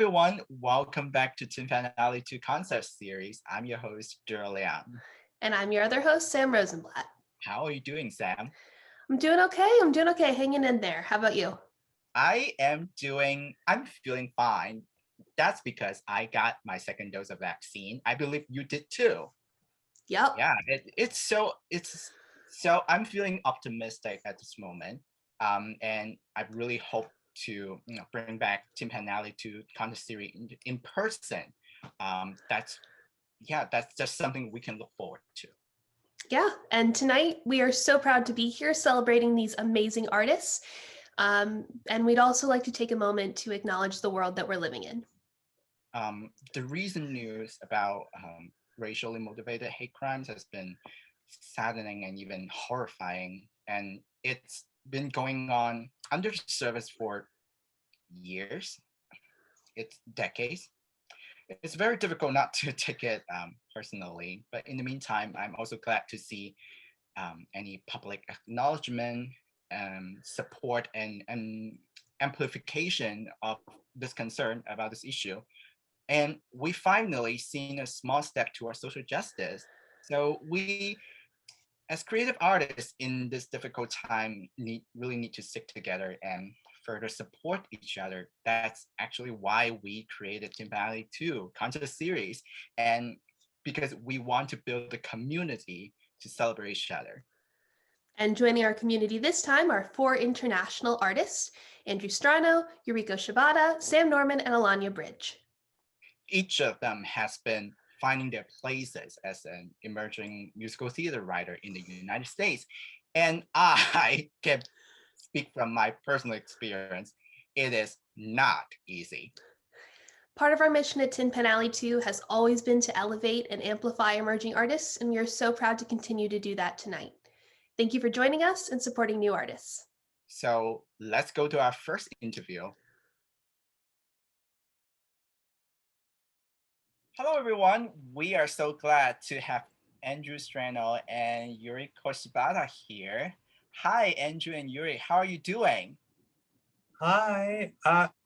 everyone, welcome back to Tin Pan Alley 2 Concept Series. I'm your host, Gabrielle. And I'm your other host, Sam Rosenblatt. How are you doing, Sam? I'm doing okay, hanging in there. How about you? I'm feeling fine. That's because I got my second dose of vaccine. I believe you did too. Yep. Yeah, so I'm feeling optimistic at this moment. And I really hope to bring back Tin Pan Alley to Contest Series in person. That's just something we can look forward to. Yeah, and tonight we are so proud to be here celebrating these amazing artists. And we'd also like to take a moment to acknowledge the world that we're living in. The recent news about racially motivated hate crimes has been saddening and even horrifying, and it's been going on under surface for years. It's decades. It's very difficult not to take it personally, but in the meantime, I'm also glad to see any public acknowledgement, support, and amplification of this concern about this issue. And we finally seen a small step towards social justice. So we, as creative artists in this difficult time, really need to stick together and further support each other. That's actually why we created Tin Pan Alley 2 Contest Series, and because we want to build a community to celebrate each other. And joining our community this time are 4 international artists: Andrew Strano, Yuriko Shibata, Sam Norman, and Alanya Bridge. Each of them has been finding their places as an emerging musical theater writer in the United States. And I can speak from my personal experience, it is not easy. Part of our mission at Tin Pan Alley 2 has always been to elevate and amplify emerging artists, and we are so proud to continue to do that tonight. Thank you for joining us and supporting new artists. So let's go to our first interview. Hello, everyone. We are so glad to have Andrew Strano and Yuriko Shibata here. Hi, Andrew and Yuri. How are you doing? Hi,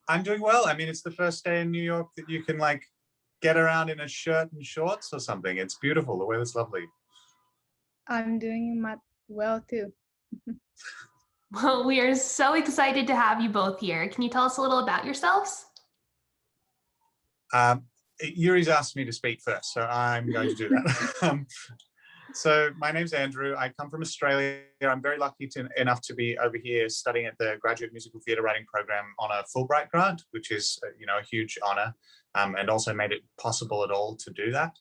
I'm doing well. I mean, it's the first day in New York that you can get around in a shirt and shorts or something. It's beautiful. The weather's lovely. I'm doing well too. Well, we are so excited to have you both here. Can you tell us a little about yourselves? Yuri's asked me to speak first, so I'm going to do that. So my name's Andrew. I come from Australia. I'm very lucky enough to be over here studying at the Graduate Musical Theatre Writing Program on a Fulbright grant, which is a huge honor, and also made it possible at all to do that.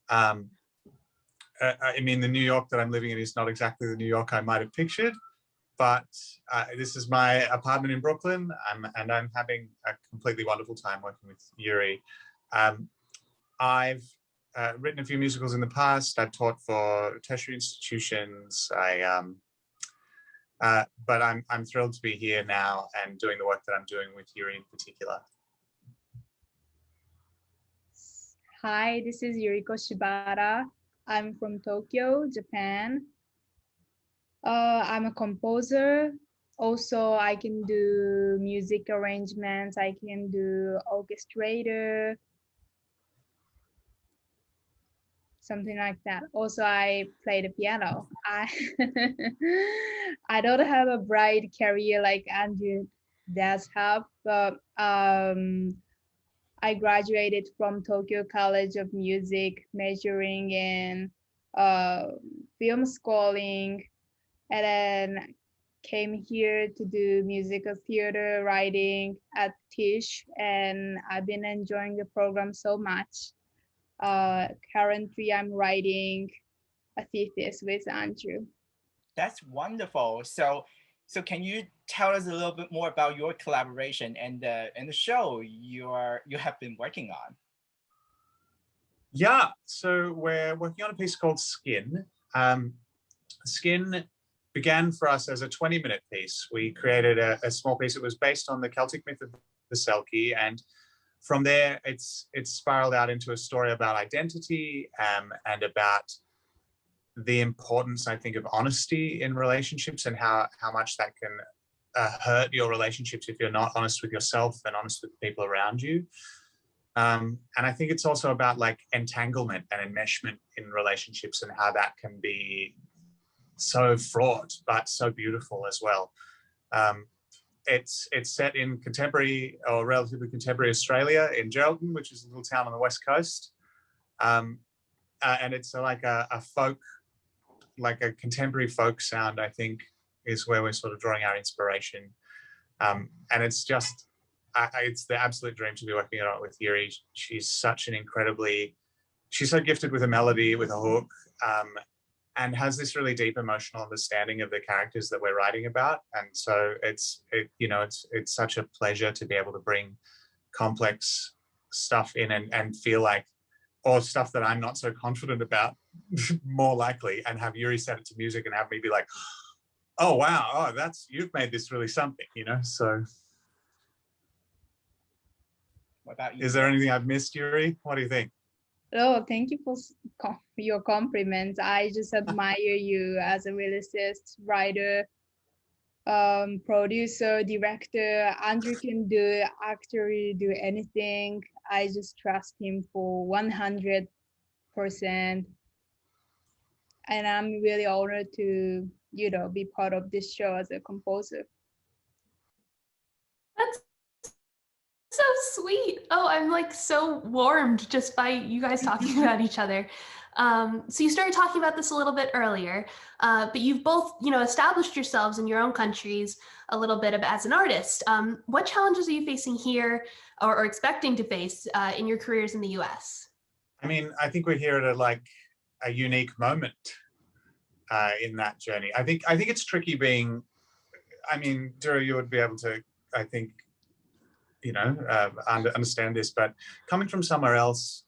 I mean, the New York that I'm living in is not exactly the New York I might have pictured, but this is my apartment in Brooklyn, and I'm having a completely wonderful time working with Yuri. I've written a few musicals in the past. I've taught for tertiary institutions. But I'm thrilled to be here now and doing the work that I'm doing with Yuri in particular. Hi, this is Yuriko Shibata. I'm from Tokyo, Japan. I'm a composer. Also, I can do music arrangements. I can do orchestrator, something like that. Also, I play the piano. I don't have a bright career like Andrew does have, but I graduated from Tokyo College of Music, majoring in film scoring, and then came here to do musical theater writing at Tisch, and I've been enjoying the program so much. Currently, I'm writing a thesis with Andrew. That's wonderful. So can you tell us a little bit more about your collaboration and the show you have been working on? Yeah, so we're working on a piece called Skin. Skin began for us as a 20-minute piece. We created a small piece. It was based on the Celtic myth of the Selkie, and from there, it's spiraled out into a story about identity and about the importance, I think, of honesty in relationships and how much that can hurt your relationships if you're not honest with yourself and honest with the people around you. And I think it's also about like entanglement and enmeshment in relationships and how that can be so fraught, but so beautiful as well. It's set in contemporary or relatively contemporary Australia in Geraldton, which is a little town on the west coast. And it's like a folk, like a contemporary folk sound, I think, is where we're sort of drawing our inspiration. And it's just, it's the absolute dream to be working on it with Yuri. She's such an incredibly, she's so gifted with a melody, with a hook, and has this really deep emotional understanding of the characters that we're writing about. And so it's such a pleasure to be able to bring complex stuff in and feel like, or stuff that I'm not so confident about, more likely, and have Yuri set it to music and have me be like, oh wow, oh you've made this really something, so. What about you? Is there anything I've missed, Yuri? What do you think? Oh, thank you for your compliments. I just admire you as a lyricist, writer, producer, director. Andrew can do actually do anything. I just trust him for 100%. And I'm really honored to, be part of this show as a composer. That's so sweet. Oh, I'm like so warmed just by you guys talking about each other. So you started talking about this a little bit earlier, but you've both, established yourselves in your own countries a little bit as an artist. What challenges are you facing here or expecting to face in your careers in the US? I mean, I think we're here at a unique moment in that journey. I think it's tricky being, Dura, you would be able to, I think, understand this, but coming from somewhere else,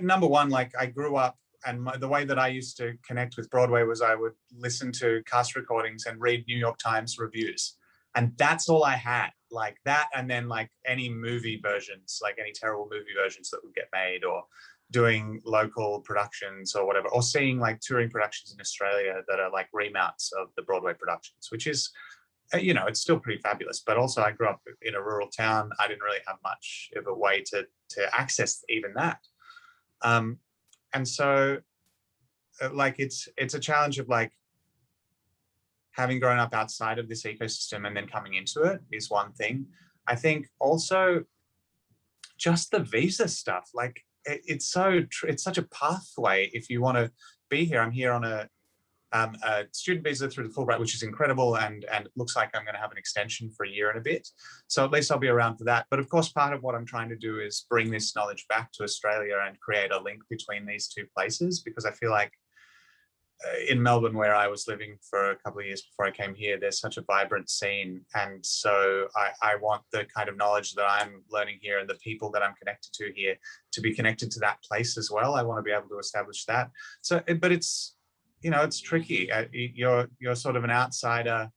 number one, I grew up, and the way that I used to connect with Broadway was I would listen to cast recordings and read New York Times reviews. And that's all I had, like that. And then any movie versions, any terrible movie versions that would get made, or doing local productions or whatever, or seeing touring productions in Australia that are remounts of the Broadway productions, which is, it's still pretty fabulous. But also I grew up in a rural town. I didn't really have much of a way to access even that. And so it's a challenge of having grown up outside of this ecosystem and then coming into it is one thing. I think also just the visa stuff, it's such a pathway if you want to be here. I'm here on a student visa through the Fulbright, which is incredible, and it looks like I'm going to have an extension for a year and a bit. So at least I'll be around for that. But of course, part of what I'm trying to do is bring this knowledge back to Australia and create a link between these two places, because I feel like in Melbourne, where I was living for a couple of years before I came here, there's such a vibrant scene. And so I want the kind of knowledge that I'm learning here and the people that I'm connected to here to be connected to that place as well. I want to be able to establish that. So, but it's, it's tricky. You're sort of an outsider,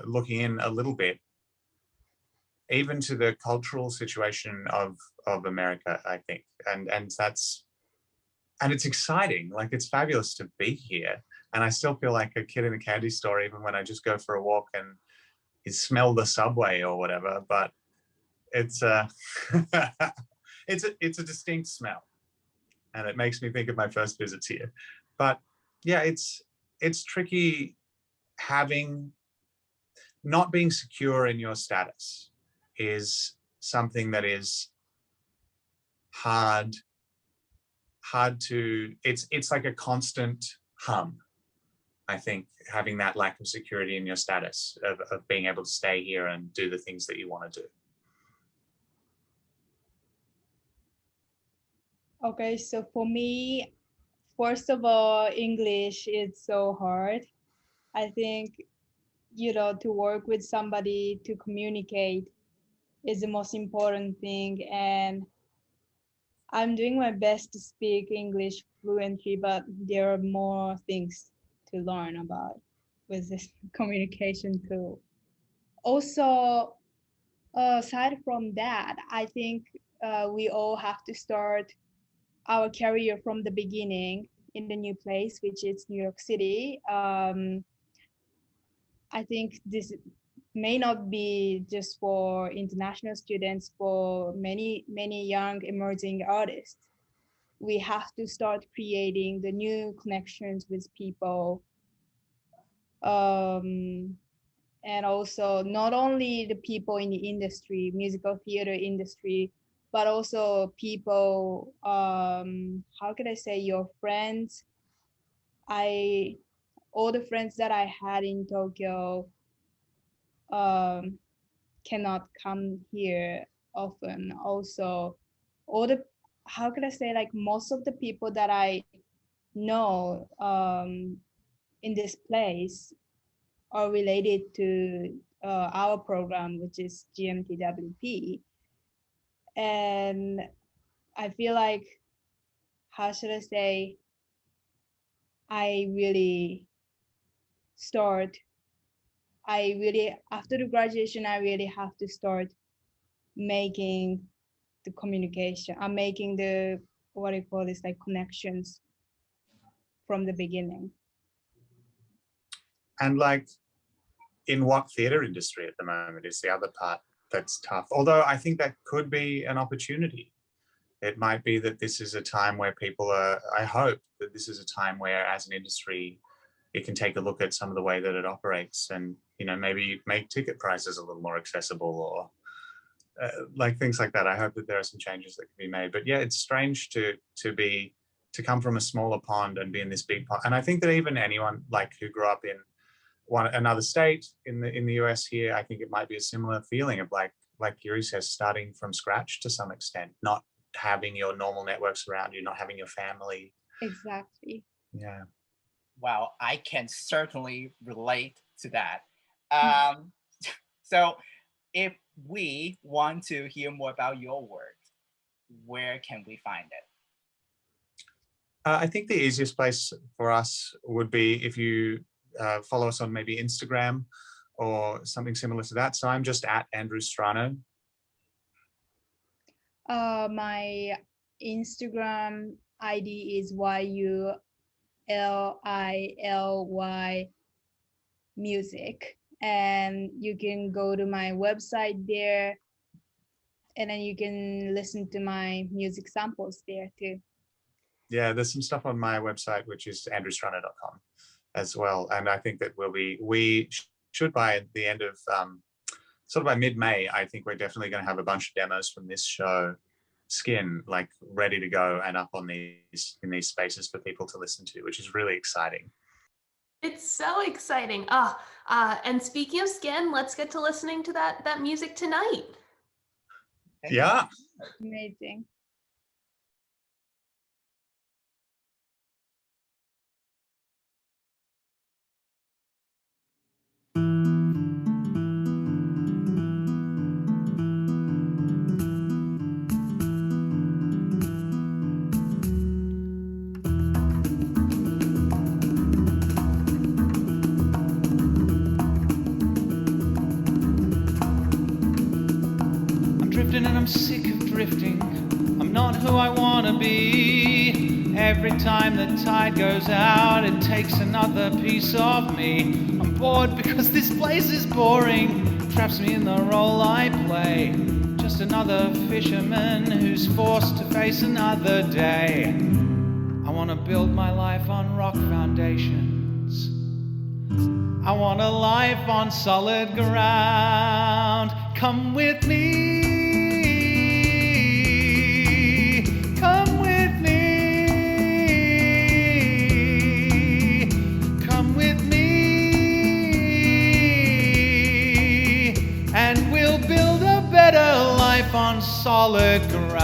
looking in a little bit, even to the cultural situation of America, I think. And it's exciting. It's fabulous to be here. And I still feel like a kid in a candy store, even when I just go for a walk and you smell the subway or whatever. But it's it's a distinct smell. And it makes me think of my first visits here. But yeah, it's tricky not being secure in your status is something that is hard to, it's like a constant hum. I think having that lack of security in your status of being able to stay here and do the things that you want to do. Okay, so for me, first of all, English is so hard. I think, to work with somebody, to communicate is the most important thing. And I'm doing my best to speak English fluently, but there are more things to learn about with this communication tool. Also, aside from that, I think we all have to start our career from the beginning in the new place, which is New York City. I think may not be just for international students, for many young emerging artists. We have to start creating the new connections with people, and also not only the people in the industry, musical theater industry, but also people, how can I say, your friends. All the friends that I had in Tokyo um, cannot come here often. Also, all the, how can I say, like most of the people that I know in this place are related to our program, which is GMTWP. And I feel like, how should I say, I really start, after the graduation, I really have to start making the communication. I'm making the, what do you call this, like connections from the beginning. And like, in what theatre industry at the moment is the other part that's tough. Although I think that could be an opportunity. It might be that this is a time where people are, I hope that this is a time where as an industry, it can take a look at some of the way that it operates and, you know, maybe make ticket prices a little more accessible or like things like that. I hope that there are some changes that can be made. But yeah, it's strange to come from a smaller pond and be in this big pond. And I think that even anyone like who grew up in another state in the US here, I think it might be a similar feeling of like Yuri says, starting from scratch to some extent, not having your normal networks around you, not having your family. Exactly. Yeah. Wow, I can certainly relate to that. So if we want to hear more about your work, where can we find it? I think the easiest place for us would be if you follow us on maybe Instagram or something similar to that. So I'm just at Andrew Strano. My Instagram ID is YULILY music, and you can go to my website there, and then you can listen to my music samples there too. Yeah, there's some stuff on my website, which is andrewstrano.com as well. And I think that we should by the end of sort of by mid-May, I think we're definitely going to have a bunch of demos from this show, Skin, like ready to go and up on in these spaces for people to listen to, which is really exciting. It's so exciting. And speaking of Skin, let's get to listening to that music tonight. Yeah. Amazing. And I'm sick of drifting. I'm not who I want to be. Every time the tide goes out, it takes another piece of me. I'm bored because this place is boring, traps me in the role I play. Just another fisherman who's forced to face another day. I want to build my life on rock foundations. I want a life on solid ground. Come with me. On solid ground.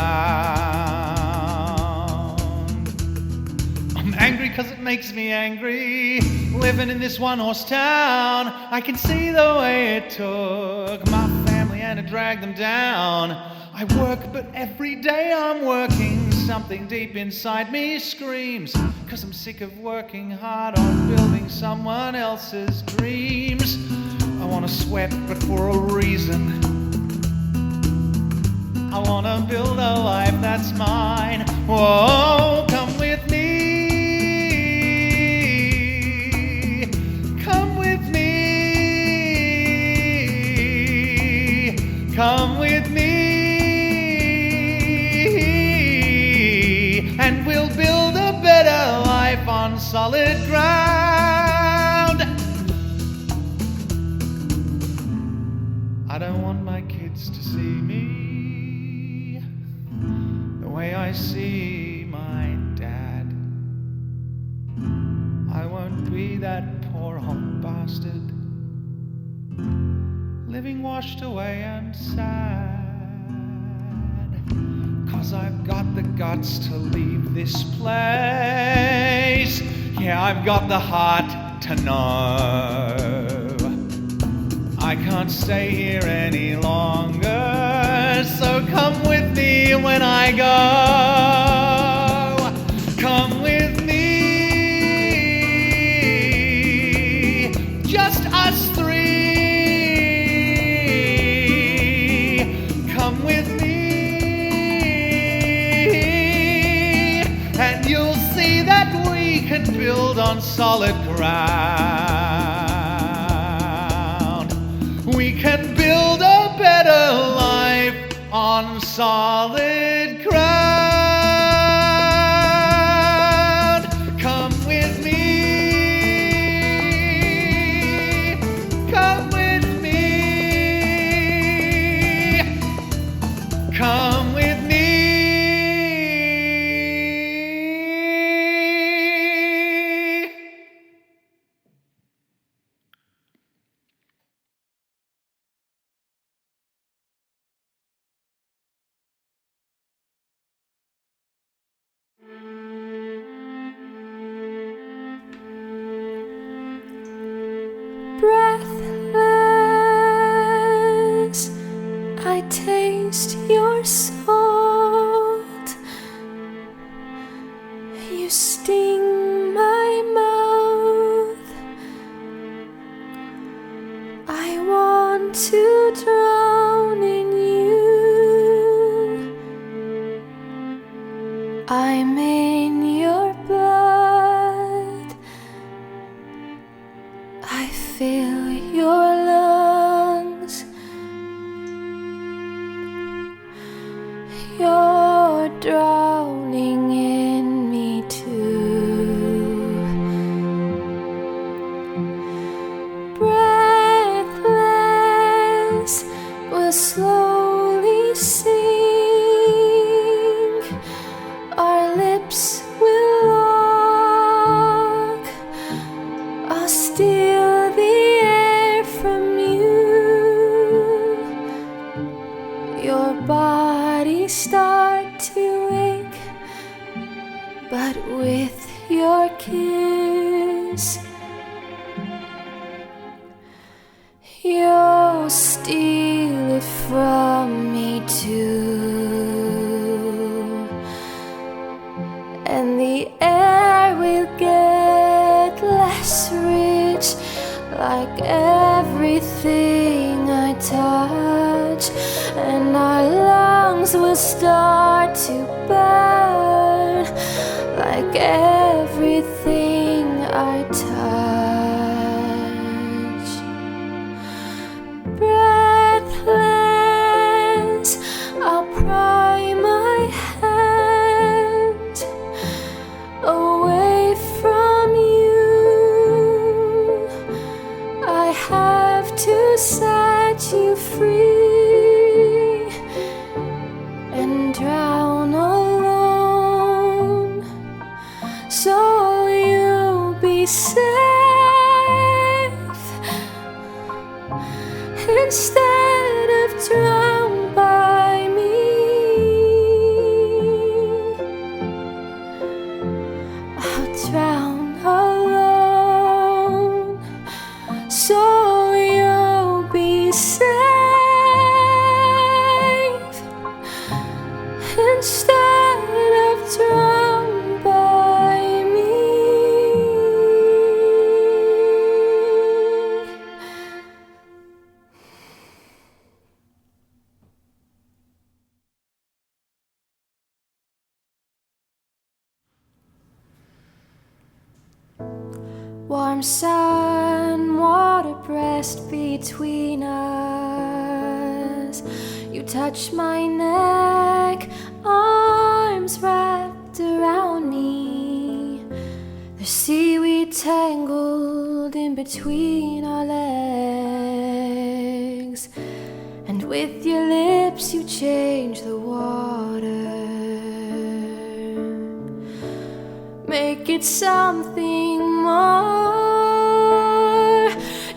I'm angry because it makes me angry, living in this one-horse town. I can see the way it took my family and it dragged them down. I work, but every day I'm working. Something deep inside me screams, cause I'm sick of working hard on building someone else's dreams. I wanna sweat, but for a reason. I wanna build a life that's mine. Whoa, come with me. Come with me. on solid ground. I don't want my kids to see me the way I see my dad. I won't be that poor old bastard, living washed away and sad. 'Cause I've got the guts to leave this place. Yeah, I've got the heart to know I can't stay here any longer. So come with me when I go. Come with me, just us three. Come with me, and you'll see that we can build on solid ground. We can build a better life on solid ground. Come with me. Come with me. Come with me. Breathless, I taste your salt. You sting my mouth. I want to drown in you. I'm in your blood. I fill your lungs. You're drowning in me too. Breathless, we'll slowly sink. Our lips will lock. I'll steal the air from you. Your body start to ache, but with your kiss, you'll steal it from me too. And the air will get less rich, like everything I touch, and our lungs will start to burn, like everything I touch. Breathless, I'll pry my hand away from you. I have to set you free and drown alone, so you'll be safe instead of drowned by me. I'll drown alone, so you'll be safe instead of drowned by me. Warm sun, water pressed between us. You touch my neck, arms wrapped around me. The seaweed tangled in between our legs, and with your lips you change the water. Make it something more.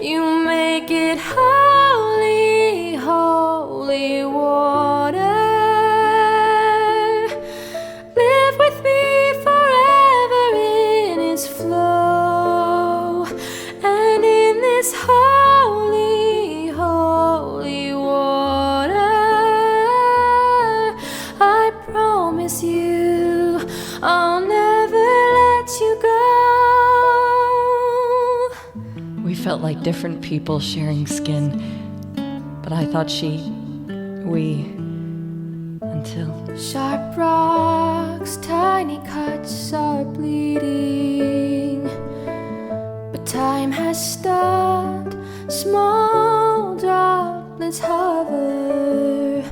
You make it holy, holy water. Live with me forever in its flow, and in this holy, holy water, I promise you I'll never let you go. We felt like different people sharing skin, but I thought we, until Sharp rocks, tiny cuts are bleeding, but time has stopped. Small droplets hover.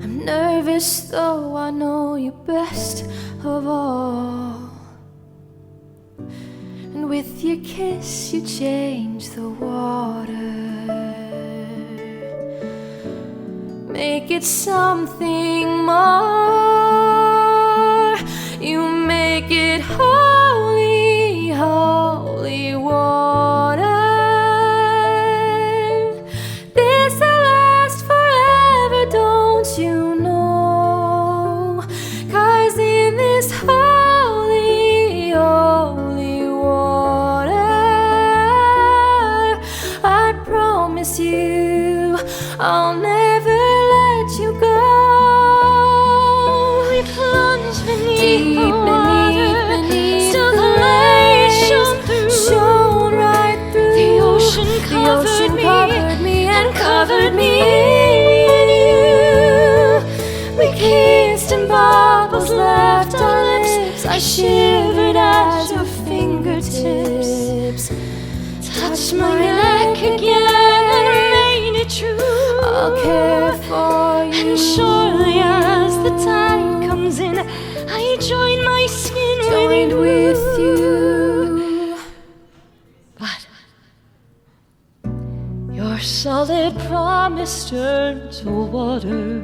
I'm nervous though I know you best of all. And with your kiss you change the water. Make it something more. You make it holy, holy water. This'll last forever, don't you know? 'Cause in this holy, holy water, I promise you I'll never let you go. We plunge beneath the water, still the light shone through, shone right through. The ocean covered me and covered me in you. We kissed and bubbles left our lips. I shivered as your fingertips touched my neck again and made it true. I'll care for you. And surely as the tide comes in, I join my skin with you. But your solid promise turned to water,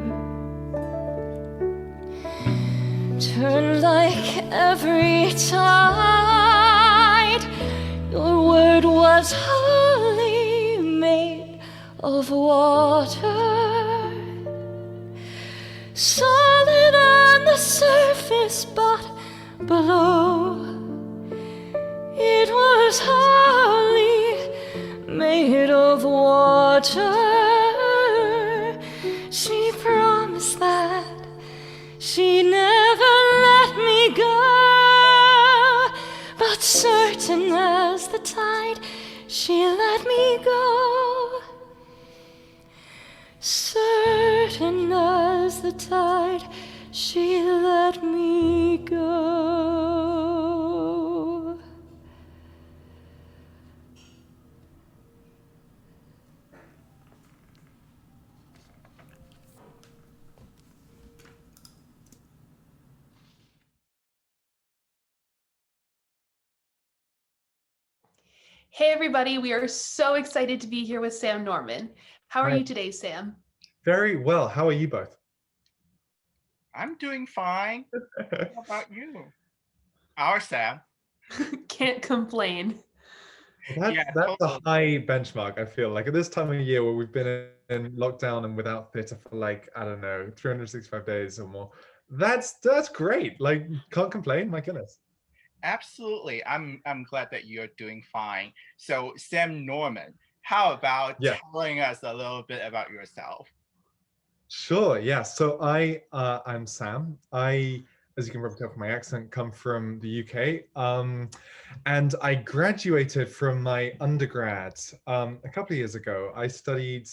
turned like every tide. Your word was wholly made of water, solid on the surface, but below it was wholly made of water. She promised that she'd never let me go, but certain as the tide, she let me go. Certain as the tide, she let me go. Hey everybody, we are so excited to be here with Sam Norman. How are Hi. you today, Sam? Very well. How are you both? I'm doing fine. How about you? Our Sam. Can't complain. That's Yeah, a totally. high benchmark, I feel like. At this time of year where we've been in lockdown and without theatre for like, I don't know, 365 days or more. That's great. Like, can't complain, my goodness. Absolutely. I'm glad that you're doing fine. So Sam Norman, how about Yeah. telling us a little bit about yourself? Sure, yeah. So I'm Sam. I, as you can probably tell from my accent, come from the UK. And I graduated from my undergrad a couple of years ago. I studied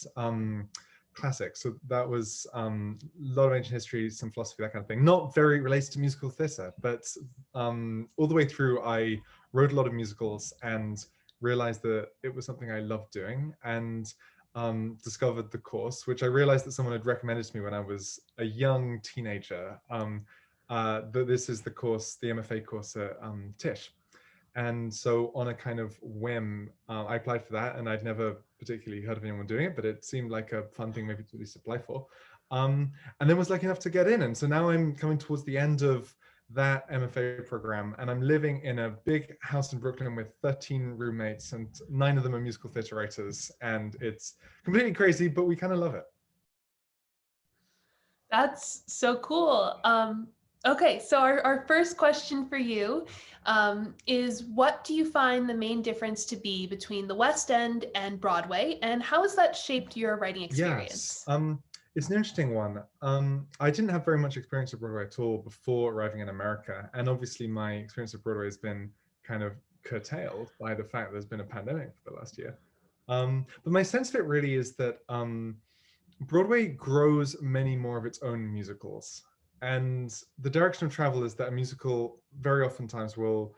classics. So that was a lot of ancient history, some philosophy, that kind of thing. Not very related to musical theatre, but all the way through, I wrote a lot of musicals and realized that it was something I loved doing, and discovered the course, which I realized that someone had recommended to me when I was a young teenager. That this is the course, the MFA course at Tisch. And so on a kind of whim, I applied for that, and I'd never particularly heard of anyone doing it, but it seemed like a fun thing maybe to at least apply for. And then was lucky enough to get in. And so now I'm coming towards the end of that MFA program, and I'm living in a big house in Brooklyn with 13 roommates, and 9 of them are musical theater writers. And it's completely crazy, but we kind of love it. That's so cool. Okay, so our first question for you is, what do you find the main difference to be between the West End and Broadway, and how has that shaped your writing experience? Yes, it's an interesting one. I didn't have very much experience of Broadway at all before arriving in America, and obviously my experience of Broadway has been kind of curtailed by the fact there's been a pandemic for the last year. But my sense of it really is that Broadway grows many more of its own musicals. And the direction of travel is that a musical very oftentimes will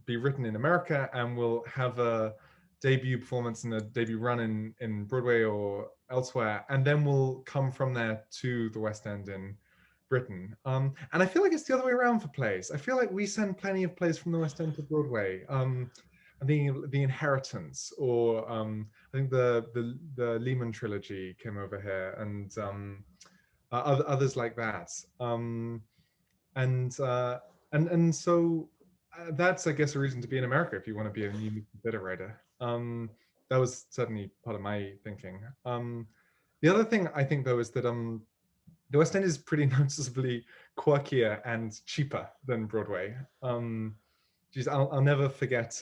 be written in America and will have a debut performance and a debut run in Broadway or elsewhere, and then will come from there to the West End in Britain. And I feel like it's the other way around for plays. I feel like we send plenty of plays from the West End to Broadway. I think The Inheritance, or I think the Lehman trilogy came over here, and others like that. And so that's, I guess, a reason to be in America if you want to be a new theater writer. That was certainly part of my thinking. The other thing I think, though, is that the West End is pretty noticeably quirkier and cheaper than Broadway. Geez, I'll never forget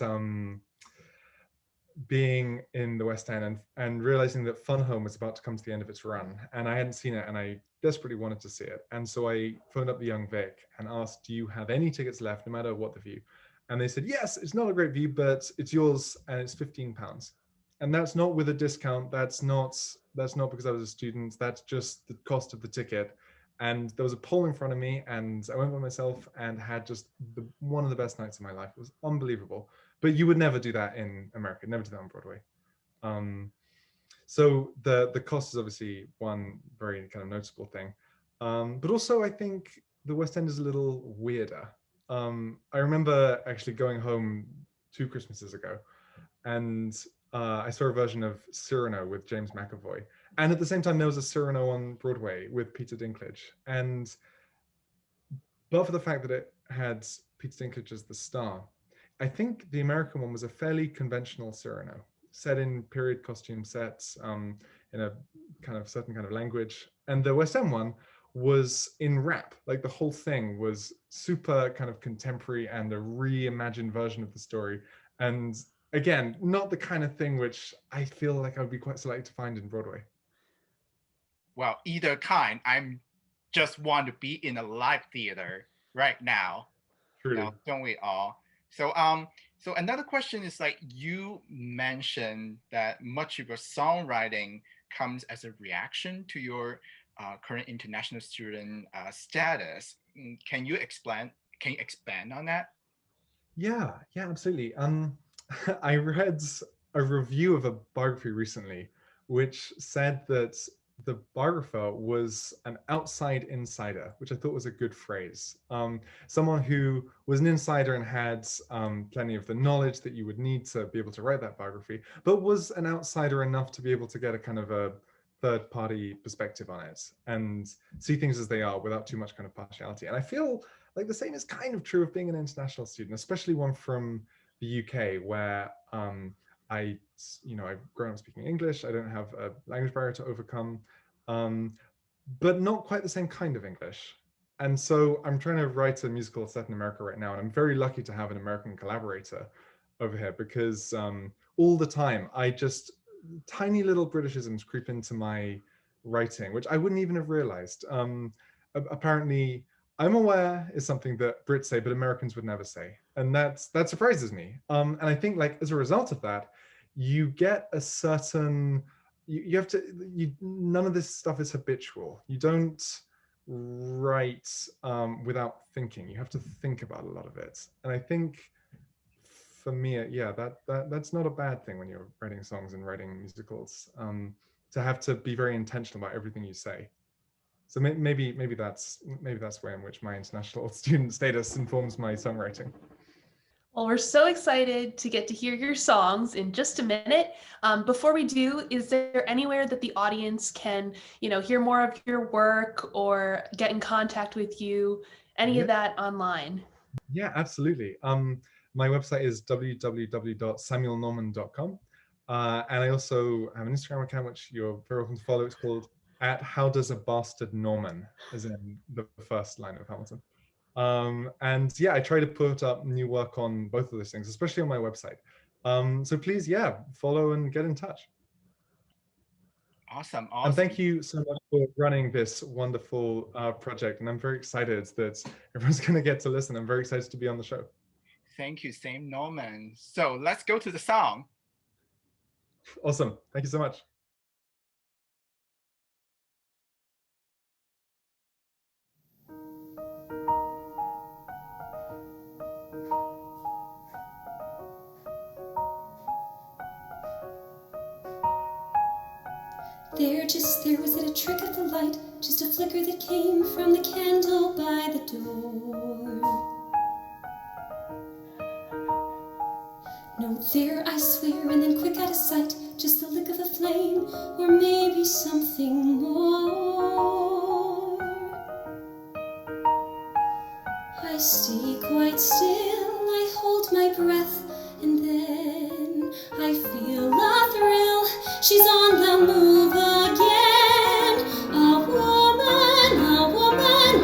being in the West End and realizing that Fun Home was about to come to the end of its run, and I hadn't seen it, and I desperately wanted to see it. And so I phoned up the young Vic and asked, do you have any tickets left, no matter what the view? And they said, yes, it's not a great view, but it's yours, and it's £15. And that's not with a discount. That's not because I was a student. That's just the cost of the ticket. And there was a pole in front of me, and I went by myself and had just one of the best nights of my life. It was unbelievable. But you would never do that in America, never do that on Broadway. So the cost is obviously one very kind of noticeable thing. But also I think the West End is a little weirder. I remember actually going home 2 Christmases ago, and I saw a version of Cyrano with James McAvoy. And at the same time, there was a Cyrano on Broadway with Peter Dinklage. But for the fact that it had Peter Dinklage as the star, I think the American one was a fairly conventional Cyrano, set in period costume sets, in a kind of certain kind of language. And the West End one was in rap. Like, the whole thing was super kind of contemporary and a reimagined version of the story. And again, not the kind of thing which I feel like I would be quite so likely to find in Broadway. Well, either kind. I'm just want to be in a live theater right now. Truly. You know, don't we all? So so another question is, like, you mentioned that much of your songwriting comes as a reaction to your current international student status. Can you expand on that? Yeah, absolutely. I read a review of a biography recently, which said that the biographer was an outside insider, which I thought was a good phrase. Someone who was an insider and had plenty of the knowledge that you would need to be able to write that biography, but was an outsider enough to be able to get a kind of a third-party perspective on it and see things as they are without too much kind of partiality. And I feel like the same is kind of true of being an international student, especially one from the UK, where I've grown up speaking English. I don't have a language barrier to overcome, but not quite the same kind of English. And so I'm trying to write a musical set in America right now, and I'm very lucky to have an American collaborator over here, because all the time tiny little Britishisms creep into my writing, which I wouldn't even have realized. Apparently, I'm aware is something that Brits say, but Americans would never say. And that surprises me. And I think, like, as a result of that, you get a certain, none of this stuff is habitual. You don't write without thinking. You have to think about a lot of it. And I think for me, that's not a bad thing when you're writing songs and writing musicals, to have to be very intentional about everything you say. So maybe that's the way in which my international student status informs my songwriting. Well, we're so excited to get to hear your songs in just a minute. Before we do, is there anywhere that the audience can, hear more of your work or get in contact with you? Any of that online? Yeah, absolutely. My website is www.samuelnorman.com. And I also have an Instagram account, which you're very welcome to follow. It's called @HowDoesABastardNorman, as in the first line of Hamilton. And yeah, I try to put up new work on both of those things, especially on my website. So please, follow and get in touch. Awesome. And thank you so much for running this wonderful project. And I'm very excited that everyone's going to get to listen. I'm very excited to be on the show. Thank you, same Norman. So let's go to the song. Awesome. Thank you so much. There was it a trick of the light, just a flicker that came from the candle by the door. No, there I swear, and then quick out of sight, just the lick of a flame, or maybe something more. I stay quite still, I hold my breath, and then I feel a thrill. She's on the move again. A woman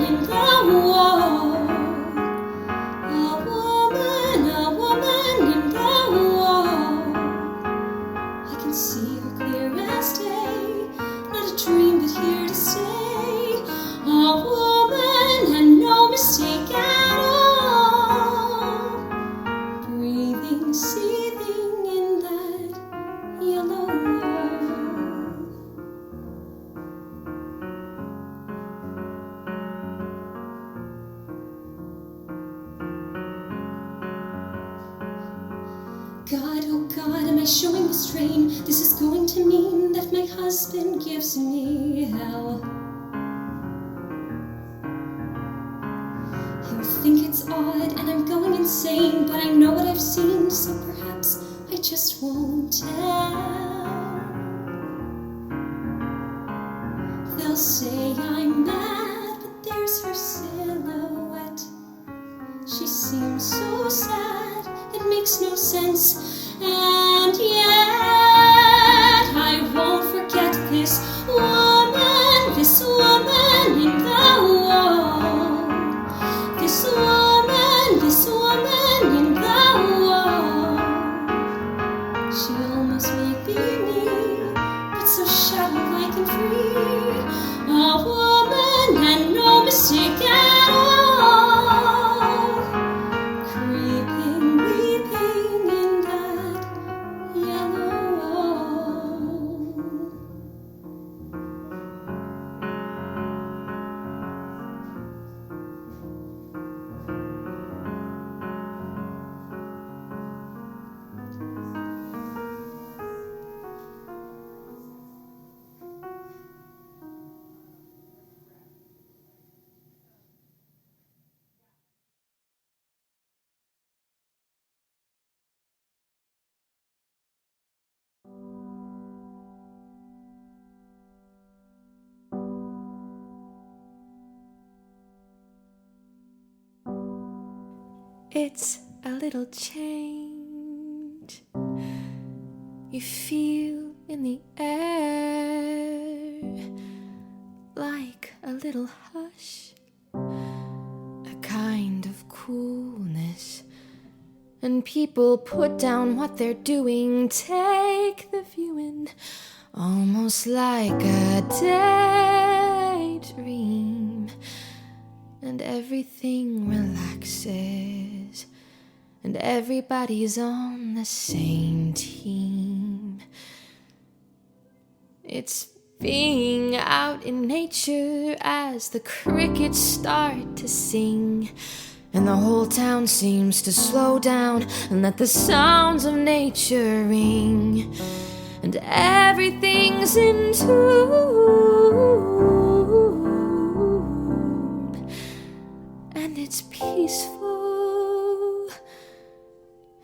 in the wall. A woman in the wall. I can see her clear as day. Not a dream, but here to stay. A woman, and no mistake at all. Breathing, seething in that yellow wall. God, oh God, am I showing the strain? This is going to mean that my husband gives me hell. He'll think it's odd and I'm going insane, but I know what I've seen, so perhaps I just won't tell. They'll say I'm mad, but there's her silhouette. She seems so sad, it makes no sense. And yet I won't forget this woman in the wall. This woman in the wall. She almost might be me, but so shadow-like and free. A woman and no mistake at all. Creeping, weeping in that yellow wall. It's a little change you feel in the air, like a little hush, a kind of coolness. And people put down what they're doing, take the view in, almost like a daydream. And everything relaxes, and everybody's on the same team. It's being out in nature as the crickets start to sing, and the whole town seems to slow down and let the sounds of nature ring, and everything's in tune, and it's peaceful.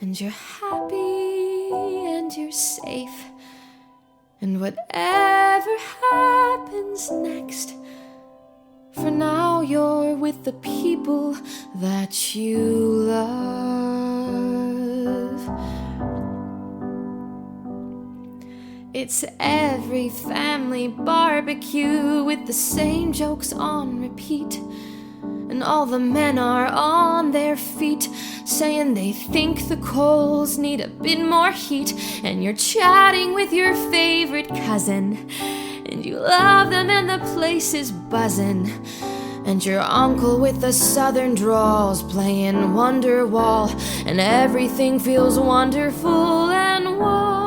and you're happy and you're safe. And whatever happens next, for now you're with the people that you love. It's every family barbecue with the same jokes on repeat. And all the men are on their feet, saying they think the coals need a bit more heat. And you're chatting with your favorite cousin, and you love them and the place is buzzing. And your uncle with the southern drawls playing Wonderwall, and everything feels wonderful and warm.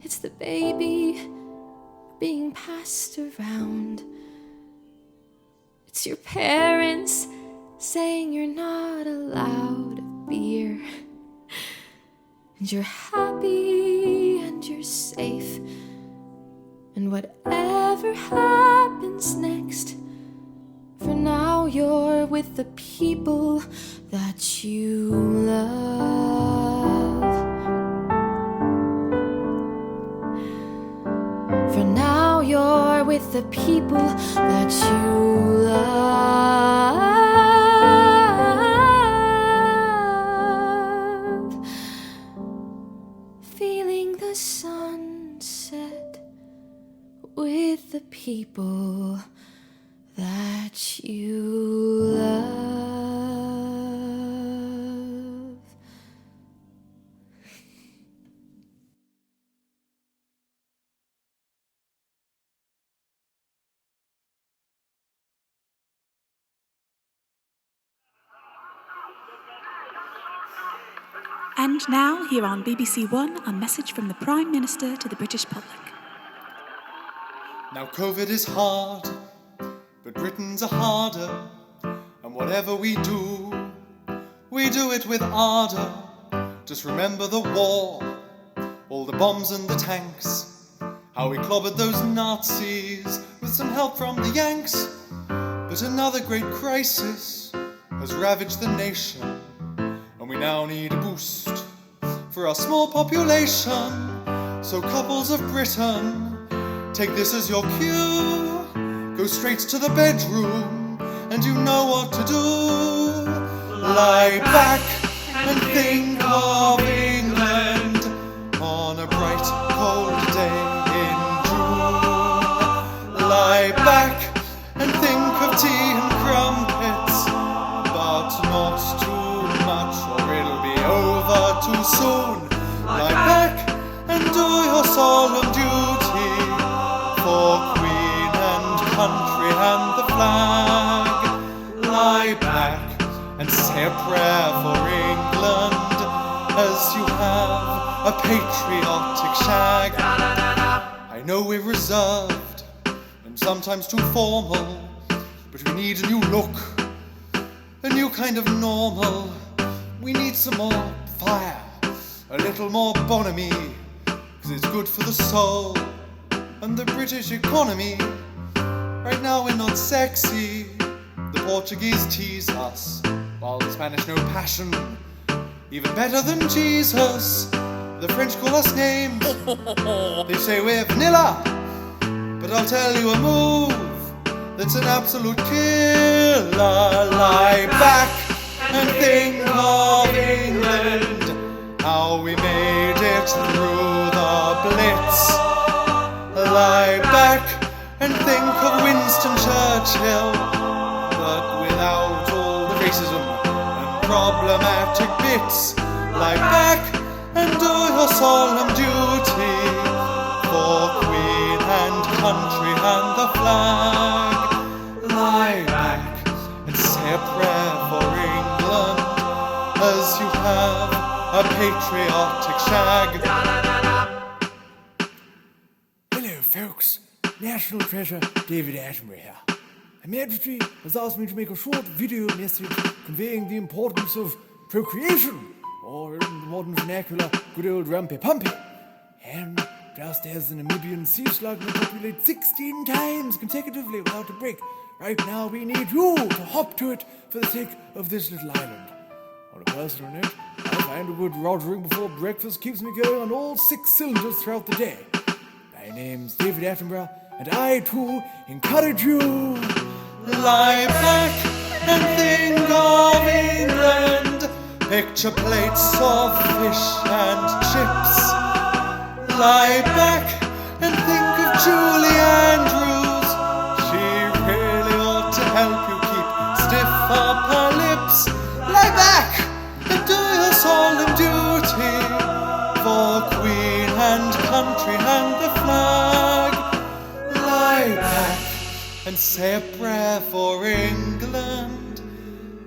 It's the baby being passed around. It's your parents saying you're not allowed a beer. And you're happy and you're safe. And whatever happens next, for now you're with the people that you love. For now you're with the people that you love. Feeling the sunset with the people that you love. And now, here on BBC One, a message from the Prime Minister to the British public. Now COVID is hard, but Britons are harder. And whatever we do it with ardour. Just remember the war, all the bombs and the tanks, how we clobbered those Nazis with some help from the Yanks. But another great crisis has ravaged the nation, and we now need a boost for our small population. So couples of Britain, take this as your cue. Go straight to the bedroom, and you know what to do. Lie back and think of England on a bright, cold day in June. Lie back and think of tea and crumpets, but not too much, or it'll be over too soon. Lie back and do your solemn duty for Queen and country and the flag. Lie back and say a prayer for England as you have a patriotic shag. I know we're reserved and sometimes too formal, but we need a new look, a new kind of normal. We need some more fire, a little more bonhomie, 'cause it's good for the soul and the British economy. Right now we're not sexy, the Portuguese tease us, while the Spanish know passion, even better than Jesus. The French call us names, they say we're vanilla, but I'll tell you a move that's an absolute killer. Lie back and think of England, how we made it through the Blitz. Lie back and think of Winston Churchill, but without all the racism and problematic bits. Lie back and do your solemn duty for Queen and country and the flag. Lie back and say a prayer for England as you have a patriotic shag. Hello folks, National Treasure David Attenborough here. Her Majesty has asked me to make a short video message conveying the importance of procreation, or in the modern vernacular, good old rumpy-pumpy. And just as the Namibian sea slug may populate 16 times consecutively without a break, Right now, we need you to hop to it for the sake of this little island. On a personal note, I find a good rogering before breakfast keeps me going on all 6 cylinders throughout the day. My name's David Attenborough, and I, too, encourage you. Lie back and think of England. Picture plates of fish and chips. Lie back and think of Julie Andrews. She really ought to help you keep stiff up her lips. Lie back and do your solemn duty for Queen and country and the flag. Lie back and say a prayer for England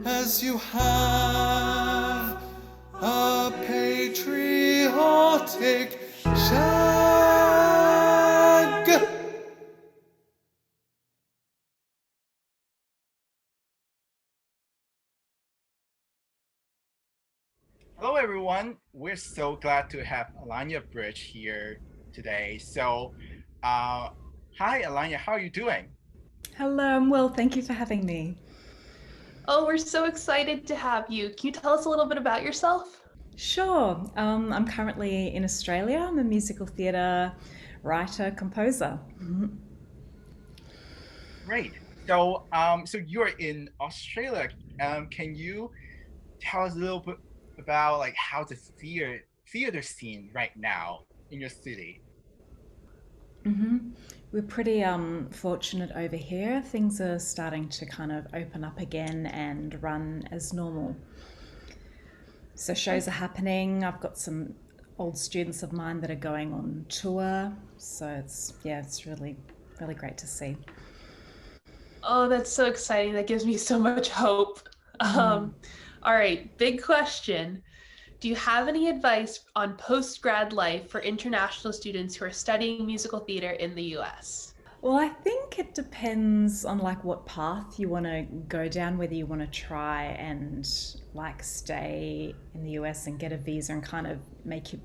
as you have a patriotic shag. Hello, everyone. We're so glad to have Alanya Bridge here today. So, hi, Alanya. How are you doing? Hello, I'm well. Thank you for having me. Oh, we're so excited to have you. Can you tell us a little bit about yourself? Sure. I'm currently in Australia. I'm a musical theatre writer, composer. Great. So, so you're in Australia. Can you tell us a little bit about like how the theater scene right now in your city? We're pretty fortunate over here. Things are starting to kind of open up again and run as normal. So shows are happening. I've got some old students of mine that are going on tour. So it's really, really great to see. Oh, that's so exciting. That gives me so much hope. All right, big question. Do you have any advice on post-grad life for international students who are studying musical theater in the US? Well, I think it depends on like what path you want to go down, whether you want to try and like stay in the US and get a visa and kind of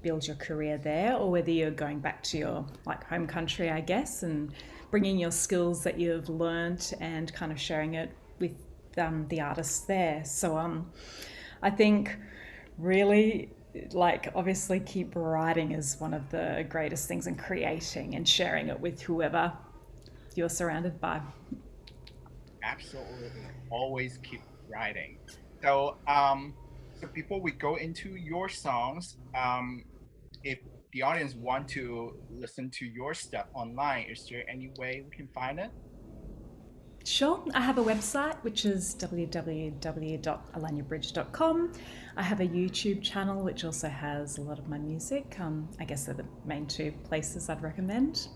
build your career there, or whether you're going back to your like home country, I guess, and bringing your skills that you've learned and kind of sharing it with the artists there. So I think really like obviously keep writing is one of the greatest things, and creating and sharing it with whoever you're surrounded by. Absolutely. Always keep writing. So, so before we go into your songs, if the audience want to listen to your stuff online, is there any way we can find it? Sure. I have a website, which is www.alanyabridge.com. I have a YouTube channel, which also has a lot of my music. I guess they're the main 2 places I'd recommend.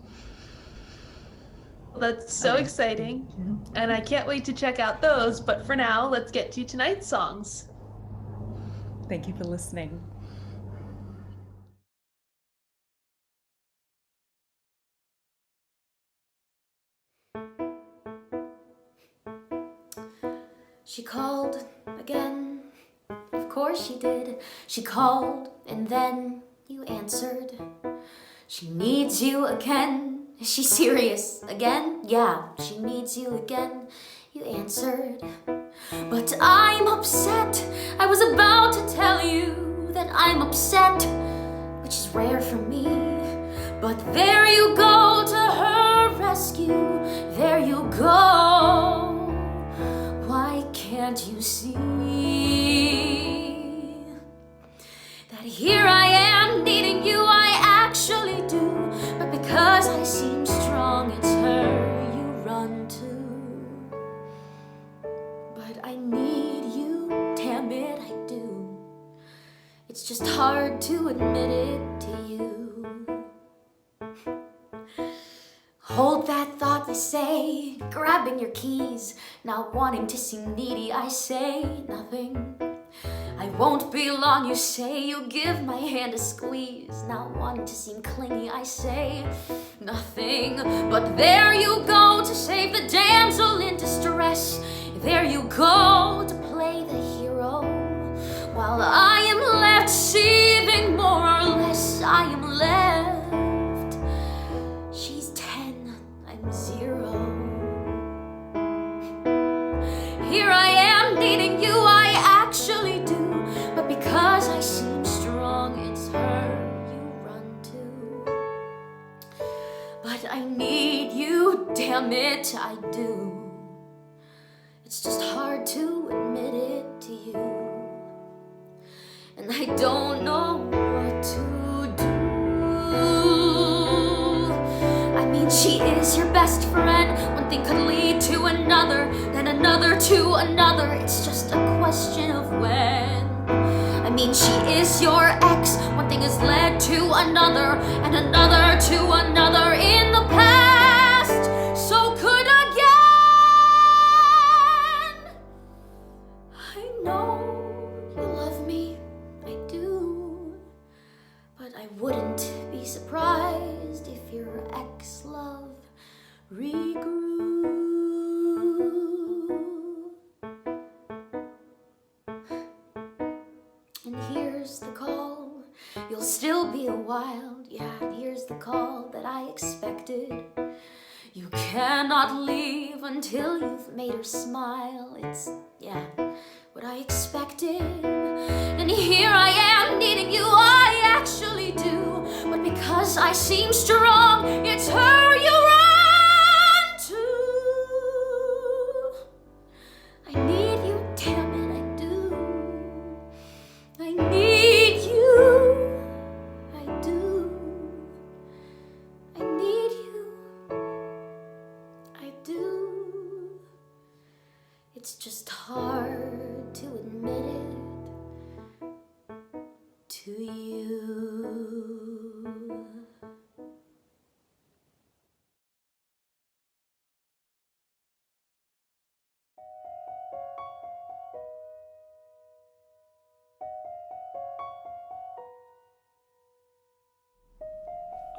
That's so exciting. And I can't wait to check out those. But for now, let's get to tonight's songs. Thank you for listening. She called again, of course she did. She called and then you answered. She needs you again. Is she serious again? Yeah, she needs you again. You answered. But I'm upset. I was about to tell you that I'm upset, which is rare for me. But there you go to her rescue. There you go. Why can't you see that here I am needing you? I actually do, but because I seem strong, it's her you run to. But I need you, damn it, I do. It's just hard to admit it to you. Hold that thought, you say, grabbing your keys, not wanting to seem needy. I say nothing. I won't be long, you say. You give my hand a squeeze, not wanting to seem clingy. I say nothing. But there you go to save the damsel in distress. There you go to play the hero, while I am left seething more or less. I am left. She's 10, I'm 0. damn it, I do. It's just hard to admit it to you. And I don't know what to do. I mean, she is your best friend. One thing could lead to another, then another to another. It's just a question of when. I mean, she is your ex. One thing has led to another, and another to another in the past. So could again. I know you love me, I do. But I wouldn't be surprised if your ex-love regrew. And here's the call. You'll still be a wild, yeah, and here's the call that I expected. You cannot leave until you've made her smile. It's, yeah, what I expected. And here I am needing you, I actually do. But because I seem strong, it's her you run to. I need you, damn it, I do. I need you, I do. I need you, I do. It's just hard to admit it to you.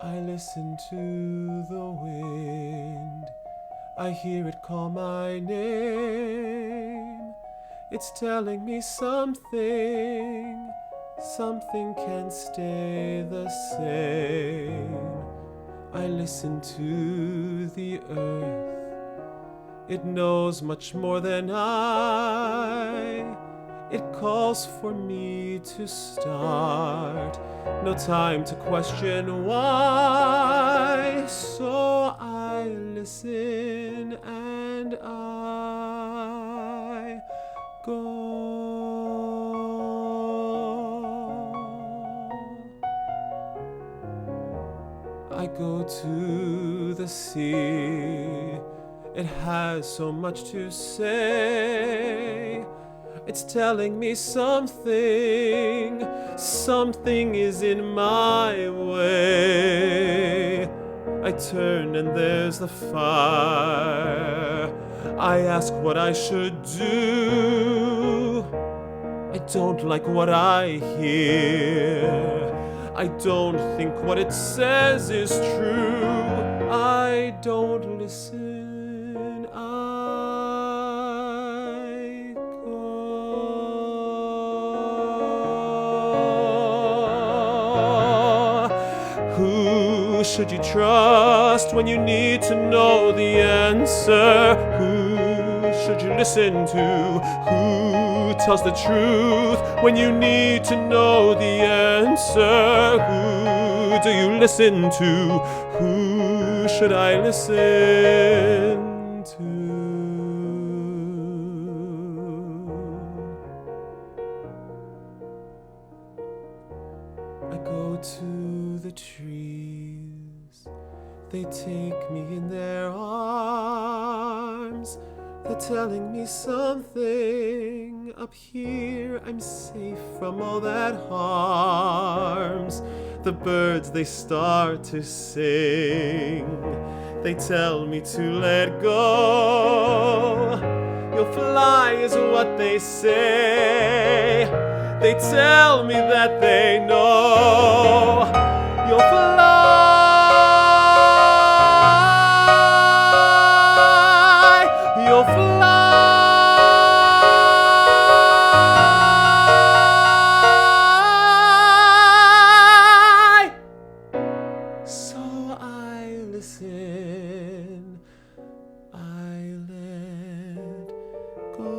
I listen to the wind. I hear it call my name. It's telling me something can't stay the same. I listen to the earth. It knows much more than I. It calls for me to start. No time to question why. So I listen and I go. I go to the sea. It has so much to say. It's telling me something is in my way. I turn and there's the fire. I ask what I should do. I don't like what I hear. I don't think what it says is true. I don't listen. Who should you trust when you need to know the answer? Who should you listen to? Who tells the truth when you need to know the answer? Who do you listen to? Who should I listen to? I go to the trees. They take me in their arms. They're telling me something. Up here I'm safe from all that harms. The birds, they start to sing. They tell me to let go. You'll fly is what they say. They tell me that they know. You'll fly. You'll fly. So I listen. I let go.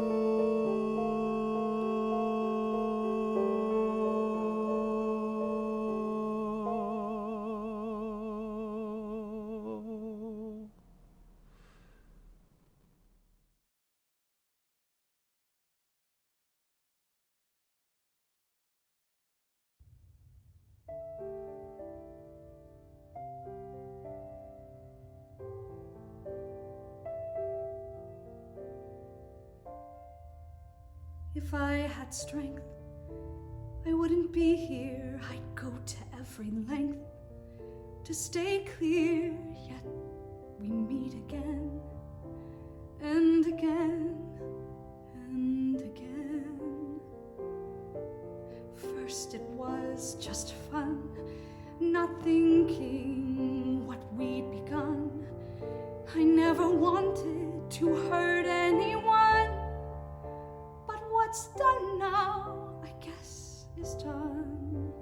If I had strength, I wouldn't be here. I'd go to every length to stay clear, yet we meet again and again and again. First it was just fun, not thinking what we'd begun. I never wanted to hurt anyone, but what's done now, I guess, is done.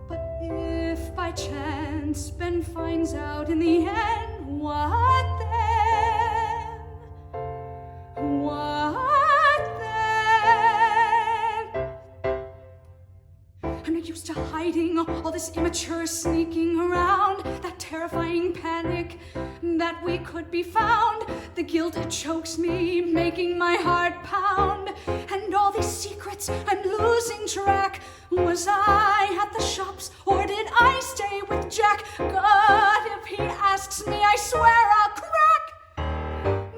But if by chance Ben finds out in the end, what then? What then? I'm not used to hiding all this immature sneaking around, that terrifying panic that we could be found. The guilt, it chokes me, making my heart pound. And all these secrets, I'm losing track. Was I at the shops, or did I stay with Jack? God, if he asks me, I swear I'll crack.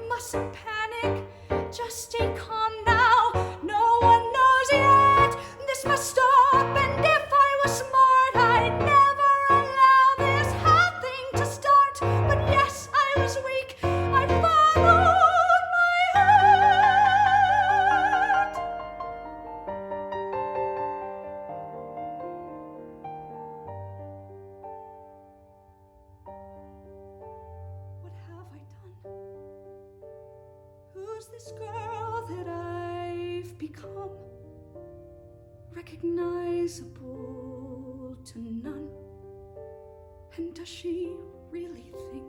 Mustn't panic, just stay calm now. No one knows yet, this must stop. And if I was smart, I'd never allow this whole thing to start. But yes, I was weak, I followed my heart. What have I done? Who's this girl that I've become? Recognizable to none. And does she really think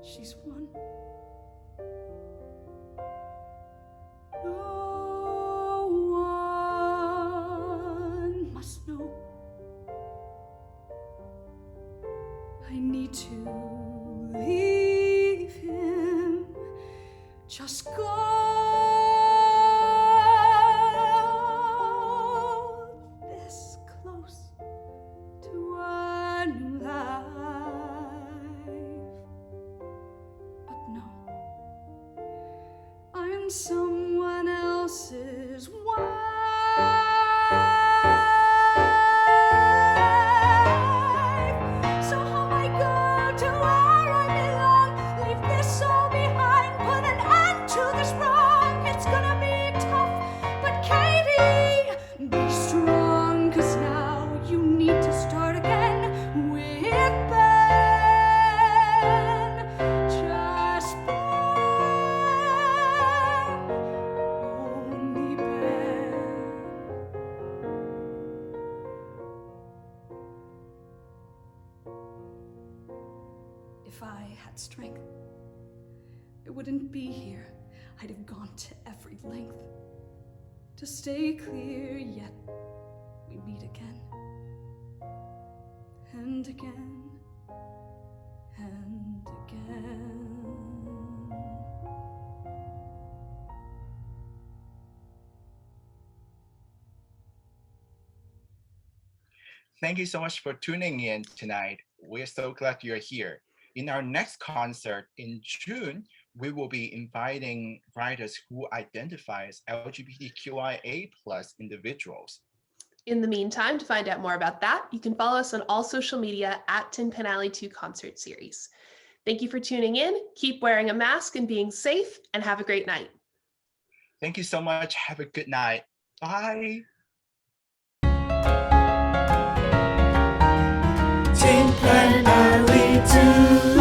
she's won? No one must know. I need to leave him. Just go this close to a new life. But no, I'm someone else's wife. So home I go to where I belong. Leave this all behind, put an end to this wrong. It's gonna be tough, but Katie, be strong, 'cause now you need to start again with Ben. Just Ben, only Ben. If I had strength, I wouldn't be here. I'd have gone to every length to stay clear, yet we meet again and again and again. Thank you so much for tuning in tonight. We're so glad you're here. In our next concert in June, we will be inviting writers who identify as LGBTQIA+ individuals. In the meantime, to find out more about that, you can follow us on all social media at Tin Pan Alley 2 Concert Series. Thank you for tuning in. Keep wearing a mask and being safe, and have a great night. Thank you so much. Have a good night. Bye. Tin Pan Alley 2.